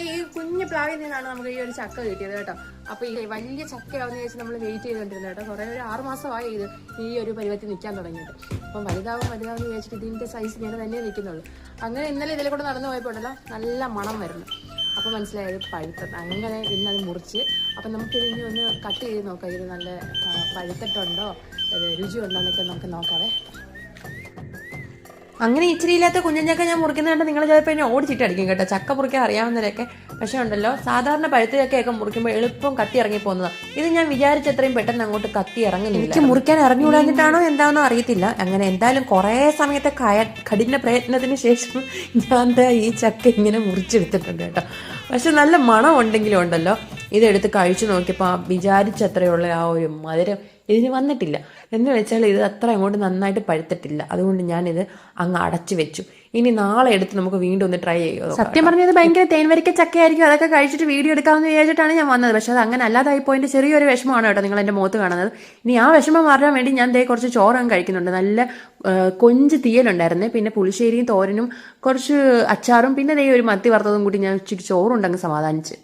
ഈ കുഞ്ഞു പ്ലാവിൽ നിന്നാണ് നമുക്ക് ഈ ഒരു ചക്ക കിട്ടിയത് കേട്ടോ. അപ്പൊ ഈ വലിയ ചക്കയാവുന്ന വെച്ച് നമ്മൾ വെയിറ്റ് ചെയ്തോണ്ടിരുന്നത് കേട്ടോ. കുറെ ഒരു 6 മാസമായി ഇത് ഈ ഒരു പരുവത്തിൽ നിൽക്കാൻ തുടങ്ങിയിട്ട്. അപ്പം വലുതാവെന്ന് വിചാരിച്ചിട്ട് ഇതിന്റെ സൈസ് ഇങ്ങനെ തന്നെ നിൽക്കുന്നുള്ളൂ. അങ്ങനെ ഇന്നലെ ഇതിലെ കൂടെ നടന്നു പോയപ്പോഴല്ലോ നല്ല മണം വരുന്നു. അപ്പൊ മനസ്സിലായത് പഴുത്തത്. അങ്ങനെ ഇന്നത് മുറിച്ച് അപ്പൊ നമുക്കിത് ഇനി ഒന്ന് കട്ട് ചെയ്ത് നോക്കാം. ഇത് നല്ല പഴുത്തിട്ടുണ്ടോ രുചി ഉണ്ടോ എന്നൊക്കെ നമുക്ക് നോക്കാവേ. അങ്ങനെ ഇച്ചിരിയില്ലാത്ത കുഞ്ഞഞ്ചക്ക ഞാൻ മുറിക്കുന്നതുകൊണ്ട് നിങ്ങൾ ചിലപ്പോൾ എന്നെ ഓടിച്ചിട്ടടിക്കും കേട്ടോ. ചക്ക മുറിക്കാൻ അറിയാവുന്നവരൊക്കെ. പക്ഷെ ഉണ്ടല്ലോ, സാധാരണ പഴുത്ത ചക്കയൊക്കെ മുറിക്കുമ്പോൾ എളുപ്പം കത്തി ഇറങ്ങി പോകുന്നതാണ്. ഇത് ഞാൻ വിചാരിച്ചത്രയും പെട്ടെന്ന് അങ്ങോട്ട് കത്തി ഇറങ്ങുന്നില്ല. എനിക്ക് മുറിക്കാൻ ഇറങ്ങിവിടാഞ്ഞിട്ടാണോ എന്താണെന്നോ അറിയത്തില്ല. അങ്ങനെ എന്തായാലും കുറേ സമയത്തെ കഠിന പ്രയത്നത്തിന് ശേഷം ഞാൻ ഈ ചക്ക ഇങ്ങനെ മുറിച്ചെടുത്തിട്ടുണ്ട് കേട്ടോ. പക്ഷെ നല്ല മണം ഉണ്ടെങ്കിലും ഉണ്ടല്ലോ, ഇതെടുത്ത് കഴിച്ചു നോക്കിയപ്പോൾ വിചാരിച്ചത്രയുള്ള ആ ഒരു മധുരം ഇതിന് വന്നിട്ടില്ല. എന്ന് വെച്ചാൽ ഇത് അത്ര അങ്ങോട്ട് നന്നായിട്ട് പഴുത്തിട്ടില്ല. അതുകൊണ്ട് ഞാനിത് അങ്ങ് അടച്ചു വെച്ചു. ഇനി നാളെ എടുത്ത് നമുക്ക് വീണ്ടും ഒന്ന് ട്രൈ ചെയ്യുക. സത്യം പറഞ്ഞത് ഭയങ്കര തേൻവരിക്ക ചക്കയായിരിക്കും. അതൊക്കെ കഴിച്ചിട്ട് വീഡിയോ എടുക്കാമെന്ന് വിചാരിച്ചിട്ടാണ് ഞാൻ വന്നത്. പക്ഷെ അത് അങ്ങനെ അല്ലാതായി പോയിന്റ് ചെറിയൊരു വിഷമമാണ് കേട്ടോ നിങ്ങൾ എൻ്റെ മുഖത്ത് കാണുന്നത്. ഇനി ആ വിഷമം മാറാൻ വേണ്ടി ഞാൻ കുറച്ച് ചോറും കഴിക്കുന്നുണ്ട്. നല്ല കൊഞ്ച് തീയലുണ്ടായിരുന്നേ, പിന്നെ പുളിശ്ശേരിയും തോരനും കുറച്ച് അച്ചാറും പിന്നെ ഒരു മത്തി വറുത്തതും കൂടി ഞാൻ ഇച്ചിരി ചോറുണ്ടങ്ങ് സമാധാനിച്ച്.